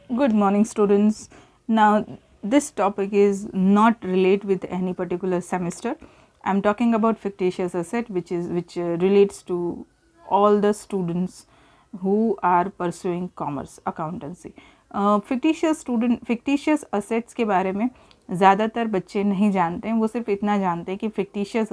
Good morning, students. Now, this topic is not relate with any particular semester. I am talking about fictitious asset, which relates to all the students who are pursuing commerce accountancy. fictitious assets के बारे में ज़्यादातर बच्चे नहीं जानते हैं. वो सिर्फ इतना जानते हैं कि fictitious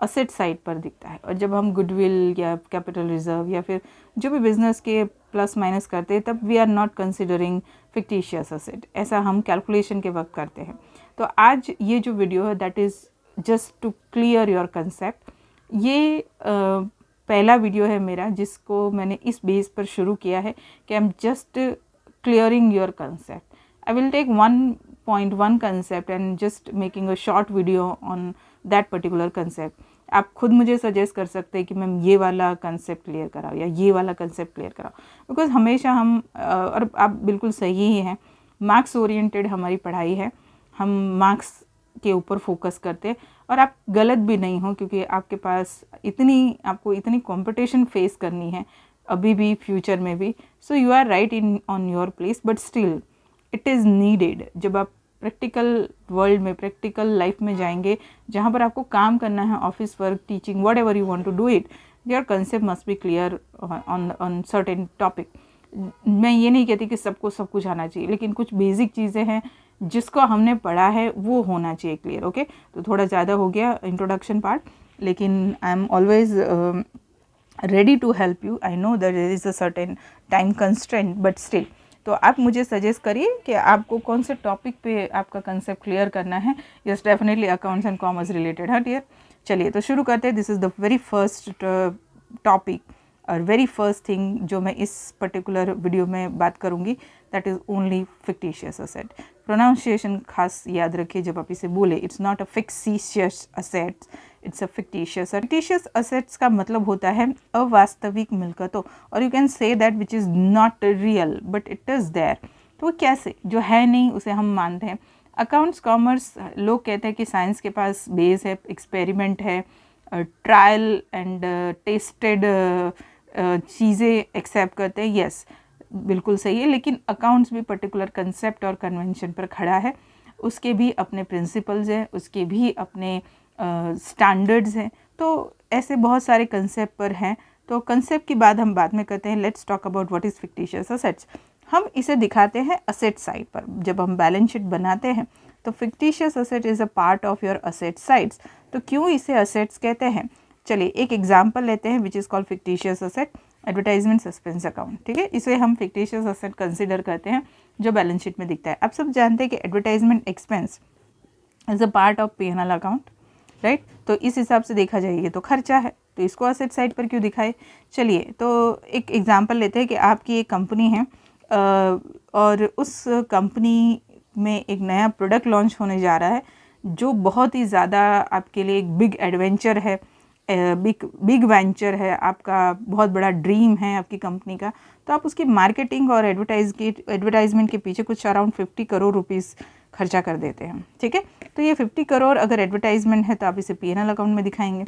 असेट साइड पर दिखता है, और जब हम गुडविल या कैपिटल रिजर्व या फिर जो भी बिजनेस के प्लस माइनस करते हैं तब we are not considering fictitious asset. ऐसा हम कैलकुलेशन के वक्त करते हैं. तो आज ये जो वीडियो है that is just to clear your concept. ये पहला वीडियो है मेरा जिसको मैंने इस बेस पर शुरू किया है कि I am just clearing your concept. I will take 1.1 concept and just making a short video on that particular concept. आप खुद मुझे सजेस्ट कर सकते हैं कि मैम ये वाला कंसेप्ट क्लियर कराओ या ये वाला कंसेप्ट क्लियर कराओ, बिकॉज हमेशा हम और आप बिल्कुल सही ही हैं, मार्क्स ओरिएंटेड हमारी पढ़ाई है. हम मार्क्स के ऊपर फोकस करते हैं और आप गलत भी नहीं हो, क्योंकि आपके पास आपको इतनी कंपटीशन फेस करनी है अभी भी, फ्यूचर में भी. So you are right in on your place, but still it is needed. जब आप प्रैक्टिकल वर्ल्ड में, प्रैक्टिकल लाइफ में जाएंगे जहाँ पर आपको काम करना है, office work, teaching, whatever you want to do it, your concept must be clear on certain topic. मैं ये नहीं कहती कि सबको सब कुछ आना चाहिए, लेकिन कुछ बेसिक चीज़ें हैं जिसको हमने पढ़ा है वो होना चाहिए क्लियर. ओके, तो थोड़ा ज़्यादा हो गया इंट्रोडक्शन पार्ट, लेकिन I am always ready to help you. I know that there is a certain time constraint, but still. तो आप मुझे सजेस्ट करिए कि आपको कौन से टॉपिक पे आपका कंसेप्ट क्लियर करना है. Yes, definitely accounts and commerce related. हाँ डियर, चलिए तो शुरू करते हैं. This is the very first topic और वेरी फर्स्ट थिंग जो मैं इस पर्टिकुलर वीडियो में बात करूँगी, that is only fictitious asset. Pronunciation खास याद रखिए जब आप इसे बोले. It's not a fictitious asset, it's a fictitious. Fictitious assets का मतलब होता है अवास्तविक मिलकतों, और you can say that which is not real but it is there. तो कैसे, जो है नहीं उसे हम मानते हैं. अकाउंट्स कॉमर्स, लोग कहते हैं कि साइंस के पास बेस है, एक्सपेरिमेंट है, ट्रायल एंड टेस्टेड चीज़ें एक्सेप्ट करते हैं. यस, बिल्कुल सही है, लेकिन अकाउंट्स भी पर्टिकुलर कंसेप्ट और कन्वेंशन पर खड़ा है. उसके भी अपने प्रिंसिपल्स हैं, उसके भी अपने स्टैंडर्ड्स हैं. तो ऐसे बहुत सारे कंसेप्ट पर हैं. तो कंसेप्ट की बात हम बाद में करते हैं. Let's talk about what is fictitious assets. हम इसे दिखाते हैं असेट साइड पर. जब हम बैलेंस शीट बनाते हैं तो fictitious asset is a part of your asset sides. तो क्यों इसे असेट्स कहते हैं, चलिए एक एग्जाम्पल लेते हैं which is called fictitious asset, advertisement suspense account. ठीक है, इसे हम फिक्टिशियस असेट कंसिडर करते हैं जो बैलेंस शीट में दिखता है. आप सब जानते हैं कि advertisement expense is a part of P&L account, right. तो इस हिसाब से देखा जाए ये तो खर्चा है, तो इसको असेट साइड पर क्यों दिखाए. चलिए तो एक एग्जांपल लेते हैं कि आपकी एक कंपनी है और उस कंपनी में एक नया प्रोडक्ट लॉन्च होने जा रहा है जो बहुत ही ज़्यादा आपके लिए एक बिग एडवेंचर है, बिग वेंचर है, आपका बहुत बड़ा ड्रीम है आपकी कंपनी का. तो आप उसकी मार्केटिंग और एडवर्टाइजमेंट के पीछे कुछ अराउंड 50 करोड़ रुपीज़ खर्चा कर देते हैं. ठीक है, तो ये 50 करोड़ अगर एडवर्टाइजमेंट है तो आप इसे P&L अकाउंट में दिखाएंगे.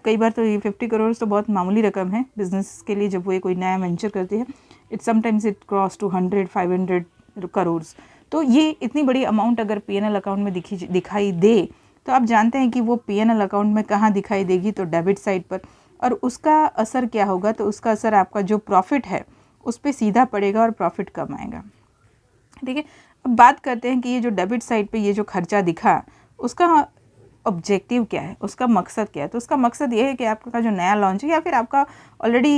कई बार तो ये 50 करोड़ तो बहुत मामूली रकम है बिजनेस के लिए. जब वो कोई नया वेंचर करती है, it sometimes it cross to 100-500 crore. तो ये इतनी बड़ी अमाउंट अगर P&L अकाउंट में दिखाई दे तो आप जानते हैं कि वो P&L अकाउंट में कहाँ दिखाई देगी, तो डेबिट साइड पर. और उसका असर क्या होगा, तो उसका असर आपका जो प्रॉफिट है उस पर सीधा पड़ेगा और प्रॉफिट कम आएगा. ठीक है, अब बात करते हैं कि ये जो डेबिट साइड पे ये जो खर्चा दिखा उसका ऑब्जेक्टिव क्या है, उसका मकसद क्या है. तो उसका मकसद ये है कि आपका जो नया लॉन्च है या फिर आपका ऑलरेडी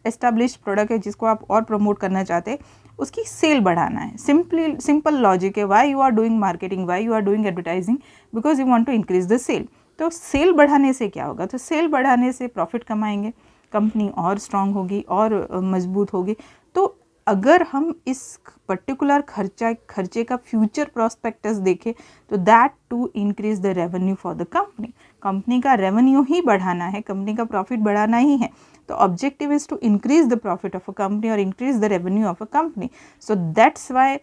एस्टैब्लिश्ड प्रोडक्ट है जिसको आप और प्रमोट करना चाहते हैं, उसकी सेल बढ़ाना है. सिंपल लॉजिक है. Why you are doing marketing, why you are doing advertising, because you want to increase the sale. तो सेल बढ़ाने से क्या होगा, तो सेल बढ़ाने से प्रॉफिट कमाएंगे, कंपनी और स्ट्रांग होगी और मजबूत होगी. तो अगर हम इस पर्टिकुलर खर्चे का फ्यूचर प्रोस्पेक्टस देखें तो that to increase the revenue for the company. Company का रेवेन्यू ही बढ़ाना है, कंपनी का प्रॉफिट बढ़ाना ही है. तो objective is to increase the profit of a company और increase the revenue of a company. So that's why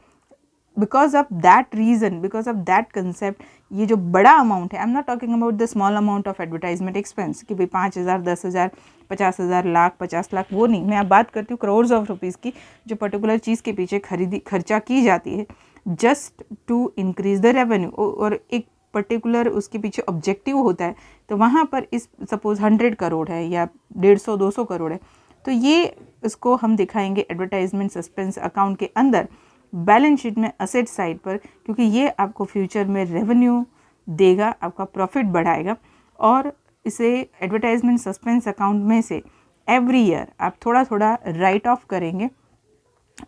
because of that reason, because of that concept, ये जो बड़ा अमाउंट है, I am not talking about the small amount of advertisement expense कि भाई 5,000, 10,000, 50,000, लाख, 50 लाख, वो नहीं, मैं अब बात करती हूँ करोर्स ऑफ रुपीज़ की, जो पर्टिकुलर चीज़ के पीछे खर्चा की जाती है just to increase the revenue, और एक पर्टिकुलर उसके पीछे ऑब्जेक्टिव होता है। तो वहाँ पर इस सपोज 100 करोड़ है या 150, 200 करोड़ है, तो ये इसको हम दिखाएंगे एडवर्टाइजमेंट सस्पेंस अकाउंट के अंदर बैलेंस शीट में असेट साइड पर, क्योंकि ये आपको फ्यूचर में रेवेन्यू देगा, आपका प्रॉफिट बढ़ाएगा। और इसे एडवर्टाइजमेंट सस्पेंस अकाउंट में से एवरी ईयर आप थोड़ा थोड़ा राइट ऑफ करेंगे,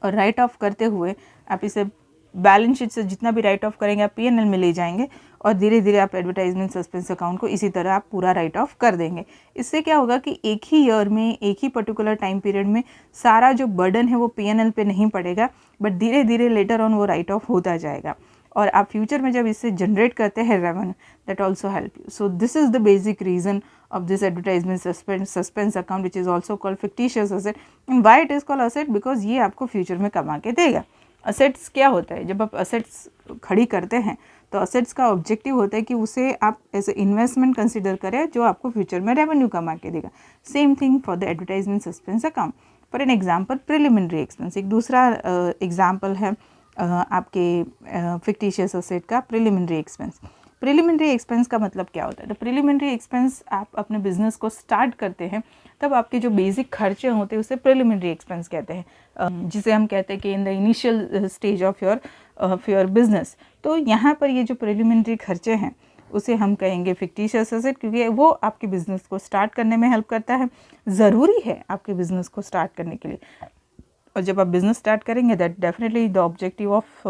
और राइट ऑफ करते हुए आप इसे बैलेंस शीट से जितना भी राइट ऑफ करेंगे आप पीएनएल में ले जाएंगे, और धीरे धीरे आप एडवर्टाइजमेंट सस्पेंस अकाउंट को इसी तरह आप पूरा राइट ऑफ कर देंगे। इससे क्या होगा कि एक ही ईयर में, एक ही पर्टिकुलर टाइम पीरियड में सारा जो बर्डन है वो पीएनएल पे नहीं पड़ेगा, बट धीरे धीरे लेटर ऑन वो राइट ऑफ होता जाएगा, और आप फ्यूचर में जब इससे जनरेट करते हैं revenue, that also help you. So this is the basic reason of this advertisement suspense account which is also called fictitious asset. And why it is called asset? Because ये आपको future में कमा के देगा। Assets क्या होता है? जब आप असेट्स खड़ी करते हैं तो असेट्स का ऑब्जेक्टिव होता है कि उसे आप एज ए इन्वेस्टमेंट कंसिडर करें जो आपको फ्यूचर में रेवेन्यू कमा के देगा। Same thing for the advertisement suspense account. For an example, preliminary expense एक दूसरा एग्जाम्पल है आपके फिक्टिशियस असेट का, प्रिलिमिनरी एक्सपेंस। प्रिलिमिनरी एक्सपेंस का मतलब क्या होता है? तो प्रिलिमिनरी एक्सपेंस आप अपने बिजनेस को स्टार्ट करते हैं तब आपके जो बेसिक खर्चे होते हैं उसे प्रिलिमिनरी एक्सपेंस कहते हैं, जिसे हम कहते हैं कि in the initial stage of your business. तो यहाँ पर ये जो प्रिलिमिनरी खर्चे हैं उसे हम कहेंगे फिक्टिशियस असेट, क्योंकि वो आपके बिजनेस को स्टार्ट करने में हेल्प करता है, ज़रूरी है आपके बिजनेस को स्टार्ट करने के लिए। और जब आप बिजनेस स्टार्ट करेंगे, that definitely the objective of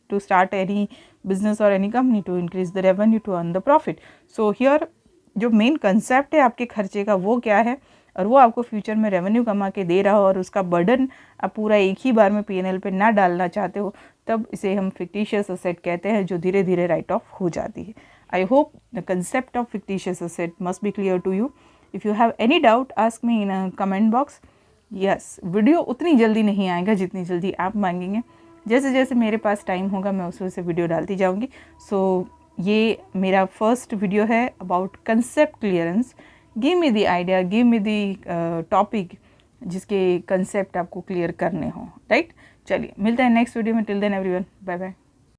to start any business और any company to increase the revenue, to earn the profit. So here जो मेन कंसेप्ट है आपके खर्चे का वो क्या है, और वो आपको फ्यूचर में रेवेन्यू कमा के दे रहा हो और उसका बर्डन आप पूरा एक ही बार में पीएनएल पे ना डालना चाहते हो, तब इसे हम फिक्टिशियस असेट कहते हैं, जो धीरे धीरे राइट ऑफ हो जाती है। I hope the concept of fictitious asset must be clear to you. If you have any doubt ask me in a comment box. Yes, video उतनी जल्दी नहीं आएगा जितनी जल्दी आप मांगेंगे। जैसे जैसे मेरे पास टाइम होगा मैं उस वजह से वीडियो डालती जाऊंगी। सो ये मेरा फर्स्ट वीडियो है about concept clearance. Give me the idea, give me the topic जिसके कंसेप्ट आपको क्लियर करने हो, राइट? चलिए मिलते हैं नेक्स्ट वीडियो में। Till then everyone, bye bye.